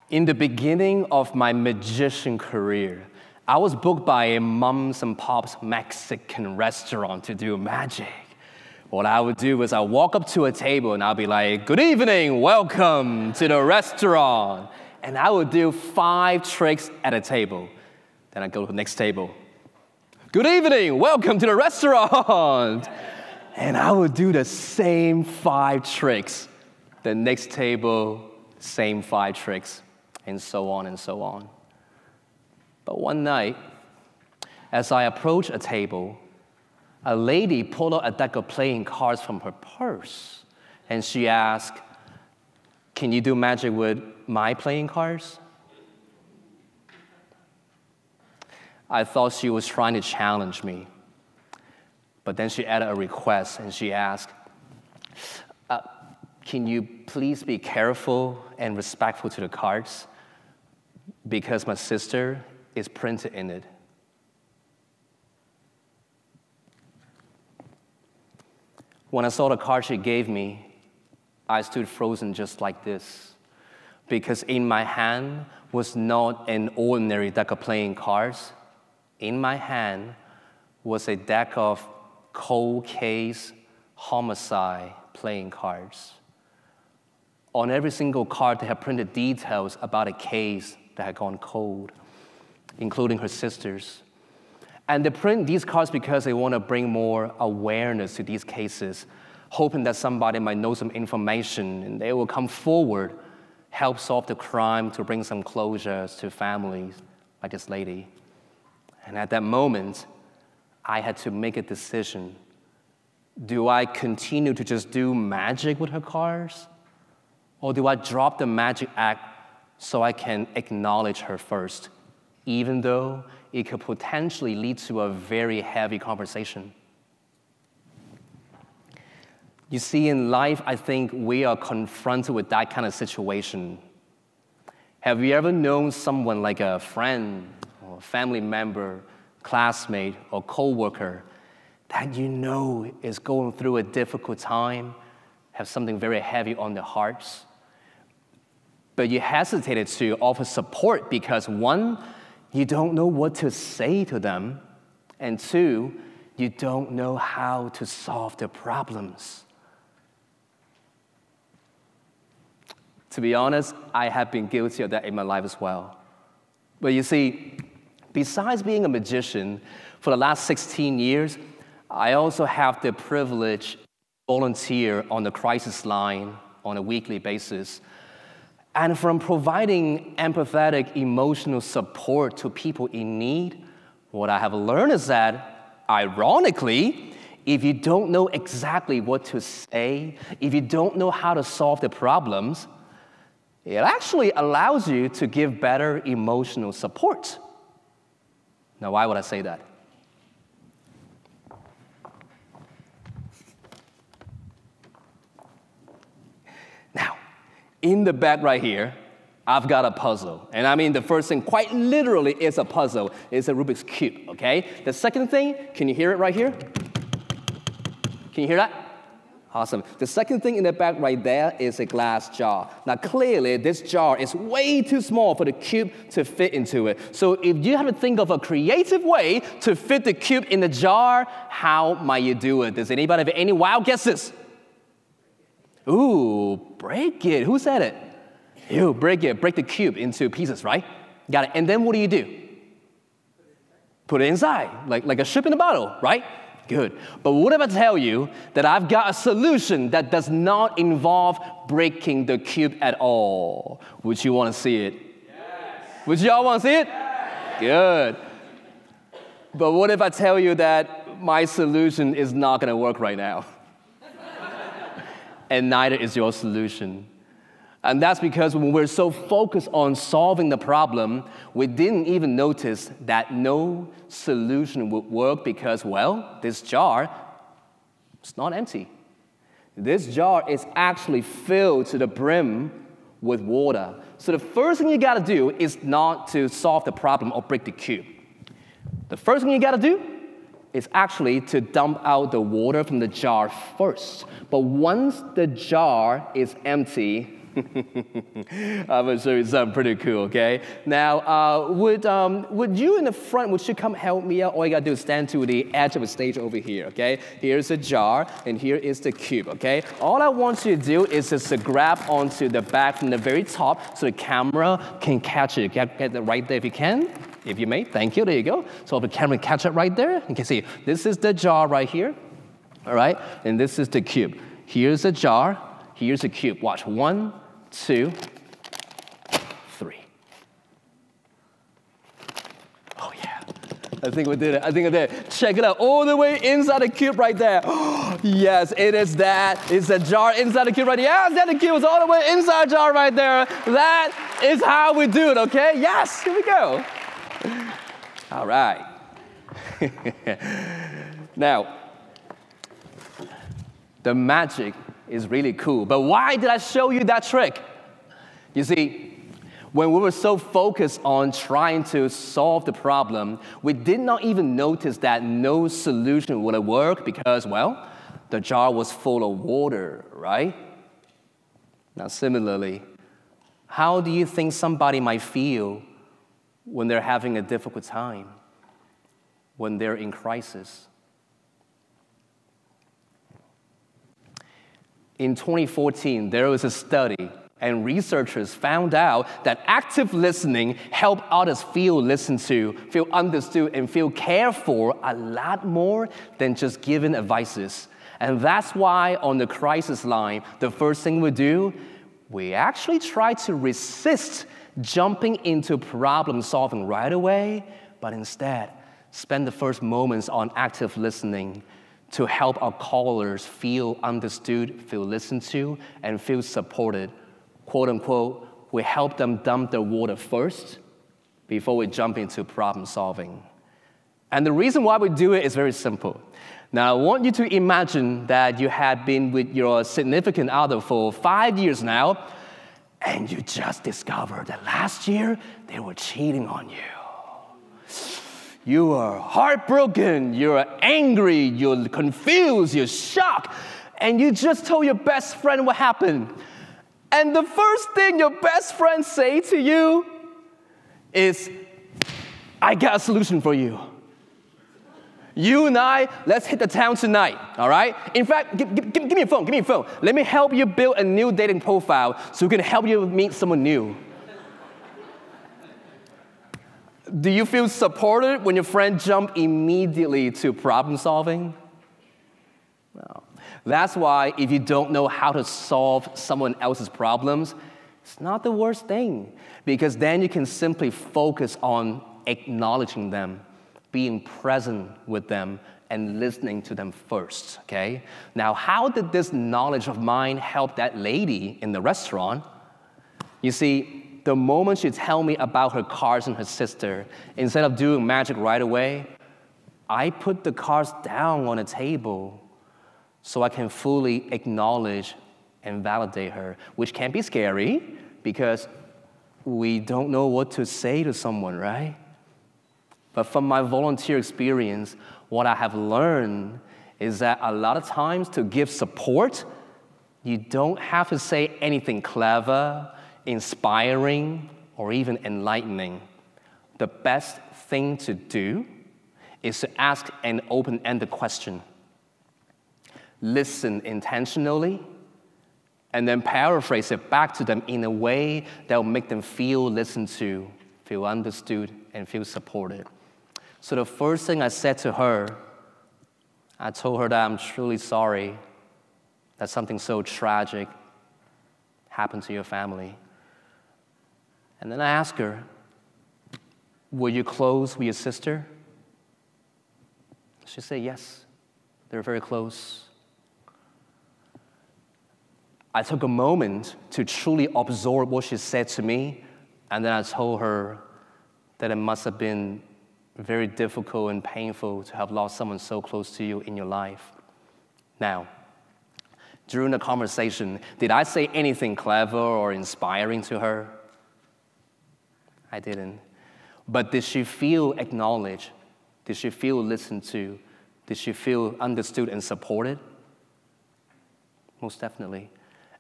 In the beginning of my magician career, I was booked by a Mums and Pops Mexican restaurant to do magic. What I would do is I walk up to a table and I'll be like, "Good evening, welcome to the restaurant." And I would do 5 tricks at a table. Then I go to the next table. "Good evening, welcome to the restaurant." And I would do the same 5 tricks. The next table, same 5 tricks, and so on and so on. But one night, as I approached a table, a lady pulled out a deck of playing cards from her purse, and she asked, "Can you do magic with my playing cards?" I thought she was trying to challenge me, but then she added a request, and she asked, "Can you please be careful and respectful to the cards, because my sister is printed in it." When I saw the card she gave me, I stood frozen just like this, because in my hand was not an ordinary deck of playing cards. In my hand was a deck of cold case homicide playing cards. On every single card, they had printed details about a case that had gone cold, including her sister's. And they print these cards because they want to bring more awareness to these cases, hoping that somebody might know some information and they will come forward, help solve the crime to bring some closure to families like this lady. And at that moment, I had to make a decision. Do I continue to just do magic with her cards? Or do I drop the magic act so I can acknowledge her first, even though it could potentially lead to a very heavy conversation? You see, in life, I think we are confronted with that kind of situation. Have you ever known someone like a friend or a family member, classmate, or coworker that you know is going through a difficult time, have something very heavy on their hearts, but you hesitated to offer support because 1, you don't know what to say to them, and 2, you don't know how to solve their problems? To be honest, I have been guilty of that in my life as well. But you see, besides being a magician, for the last 16 years, I also have the privilege to volunteer on the crisis line on a weekly basis. And from providing empathetic, emotional support to people in need, what I have learned is that, ironically, if you don't know exactly what to say, if you don't know how to solve the problems, it actually allows you to give better emotional support. Now, why would I say that? Now, in the back right here, I've got a puzzle. And I mean, the first thing, quite literally, is a puzzle. It's a Rubik's Cube, okay? The second thing, can you hear it right here? Can you hear that? Awesome. The second thing in the back right there is a glass jar. Now, clearly, this jar is way too small for the cube to fit into it. So if you have to think of a creative way to fit the cube in the jar, how might you do it? Does anybody have any wild guesses? Ooh, break it. Who said it? You break it. Break the cube into pieces, right? Got it. And then what do? Put it inside, like a ship in a bottle, right? Good. But what if I tell you that I've got a solution that does not involve breaking the cube at all? Would you want to see it? Yes. Would y'all want to see it? Yes. Good. But what if I tell you that my solution is not going to work right now? And neither is your solution. And that's because when we're so focused on solving the problem, we didn't even notice that no solution would work because, well, this jar is not empty. This jar is actually filled to the brim with water. So the first thing you got to do is not to solve the problem or break the cube. The first thing you got to do is actually to dump out the water from the jar first. But once the jar is empty, I'm going to show you something pretty cool, okay? Now, would you in the front, would you come help me out? All you got to do is stand to the edge of the stage over here, okay? Here's a jar, and here is the cube, okay? All I want you to do is just to grab onto the back from the very top so the camera can catch it. Get it right there if you can. If you may, thank you, there you go. So the camera can catch it right there. You can see, this is the jar right here, all right? And this is the cube. Here's a jar, here's a cube. Watch, 1, 2, 3. Oh yeah, I think we did it, I think I did it. Check it out, all the way inside the cube right there. Yes, it is that. It's a jar inside the cube right there. Yes, that the cube is all the way inside the jar right there. That is how we do it, okay? Yes, here we go. All right. Now, the magic is really cool. But why did I show you that trick? You see, when we were so focused on trying to solve the problem, we did not even notice that no solution would work because, well, the jar was full of water, right? Now, similarly, how do you think somebody might feel when they're having a difficult time, when they're in crisis? In 2014, there was a study, and researchers found out that active listening helped others feel listened to, feel understood, and feel cared for a lot more than just giving advices. And that's why on the crisis line, the first thing we do, we actually try to resist jumping into problem solving right away, but instead spend the first moments on active listening to help our callers feel understood, feel listened to, and feel supported. Quote unquote, we help them dump their water first before we jump into problem solving. And the reason why we do it is very simple. Now, I want you to imagine that you had been with your significant other for 5 years now, and you just discovered that last year they were cheating on you. You are heartbroken, you're angry, you're confused, you're shocked, and you just told your best friend what happened. And the first thing your best friend say to you is, I got a solution for you. You and I, let's hit the town tonight, all right? In fact, give me your phone, give me your phone. Let me help you build a new dating profile so we can help you meet someone new. Do you feel supported when your friend jumps immediately to problem solving? No. That's why if you don't know how to solve someone else's problems, it's not the worst thing, because then you can simply focus on acknowledging them, being present with them, and listening to them first, okay? Now, how did this knowledge of mine help that lady in the restaurant? You see, the moment she told me about her cards and her sister, instead of doing magic right away, I put the cards down on a table so I can fully acknowledge and validate her, which can be scary because we don't know what to say to someone, right? But from my volunteer experience, what I have learned is that a lot of times to give support, you don't have to say anything clever, inspiring, or even enlightening. The best thing to do is to ask an open-ended question. Listen intentionally, and then paraphrase it back to them in a way that will make them feel listened to, feel understood, and feel supported. So the first thing I said to her, I told her that I'm truly sorry that something so tragic happened to your family. And then I asked her, were you close with your sister? She said, yes, they're very close. I took a moment to truly absorb what she said to me, and then I told her that it must have been very difficult and painful to have lost someone so close to you in your life. Now, during the conversation, did I say anything clever or inspiring to her? I didn't. But did she feel acknowledged? Did she feel listened to? Did she feel understood and supported? Most definitely.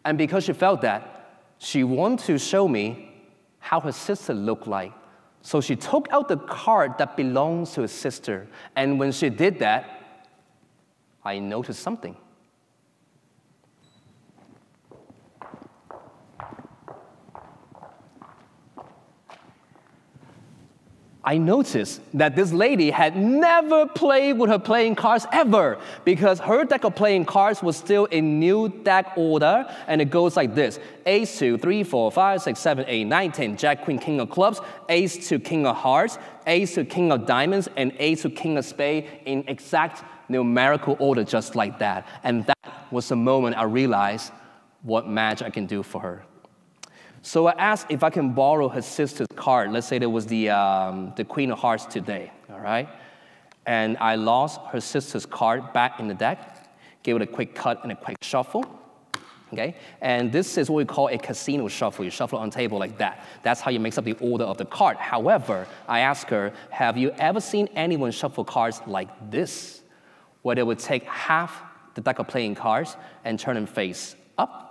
And because she felt that, She wanted to show me how her sister looked like. So she took out the card that belongs to her sister. And when she did that, I noticed something. I noticed that this lady had never played with her playing cards ever, because her deck of playing cards was still in new deck order, and it goes like this: ace to 3, 4, 5, 6, 7, 8, 9, 10, jack, queen, king of clubs, ace to king of hearts, ace to king of diamonds, and ace to king of spades in exact numerical order, just like that. And that was the moment I realized what magic I can do for her. So I asked if I can borrow her sister's card. Let's say there was the Queen of Hearts today, all right? And I lost her sister's card back in the deck, gave it a quick cut and a quick shuffle, okay? And this is what we call a casino shuffle. You shuffle on table like that. That's how you mix up the order of the card. However, I asked her, have you ever seen anyone shuffle cards like this, where they would take half the deck of playing cards and turn them face up,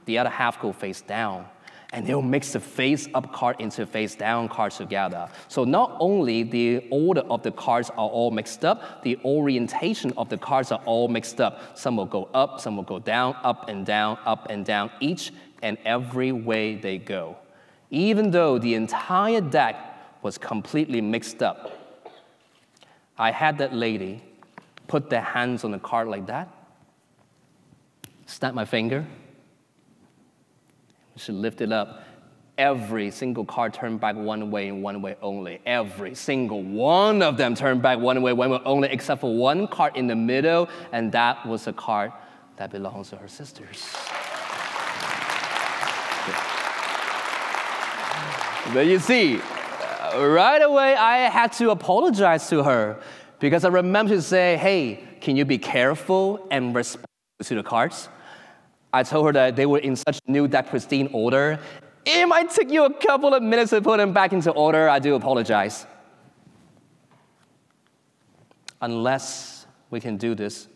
the other half go face down, and they'll mix the face-up card into face-down cards together. So not only the order of the cards are all mixed up, the orientation of the cards are all mixed up. Some will go up, some will go down, up and down, each and every way they go. Even though the entire deck was completely mixed up, I had that lady put their hands on the card like that, snap my finger, she lifted up. Every single card turned back one way and one way only. Every single one of them turned back one way only, except for one card in the middle, and that was a card that belongs to her sisters. But you see, right away I had to apologize to her, because I remember to say, hey, can you be careful and respectful to the cards? I told her that they were in such new deck pristine order. It might take you a couple of minutes to put them back into order. I do apologize. Unless we can do this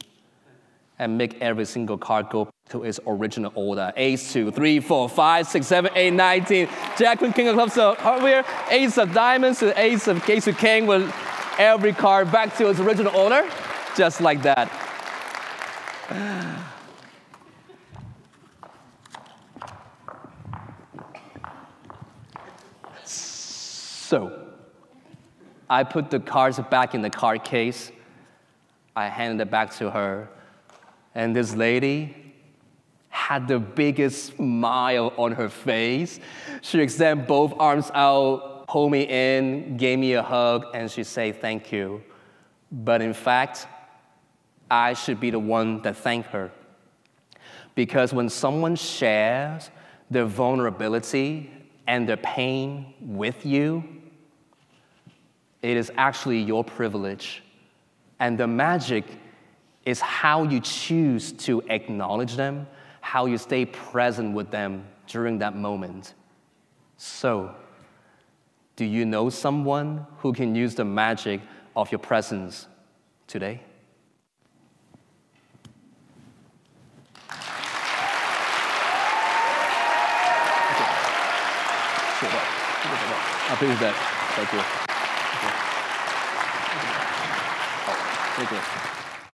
and make every single card go to its original order. Ace, 2, 3, 4, 5, 6, 7, 8, 9, 10. Jack, queen, king of clubs, so hardware. Ace of diamonds to ace of king, with every card back to its original order. Just like that. So, I put the cards back in the card case. I handed it back to her. And this lady had the biggest smile on her face. She extended both arms out, pulled me in, gave me a hug, and she said, thank you. But in fact, I should be the one that thanked her. Because when someone shares their vulnerability and their pain with you, it is actually your privilege. And the magic is how you choose to acknowledge them, how you stay present with them during that moment. So, do you know someone who can use the magic of your presence today? Thank you. Thank you.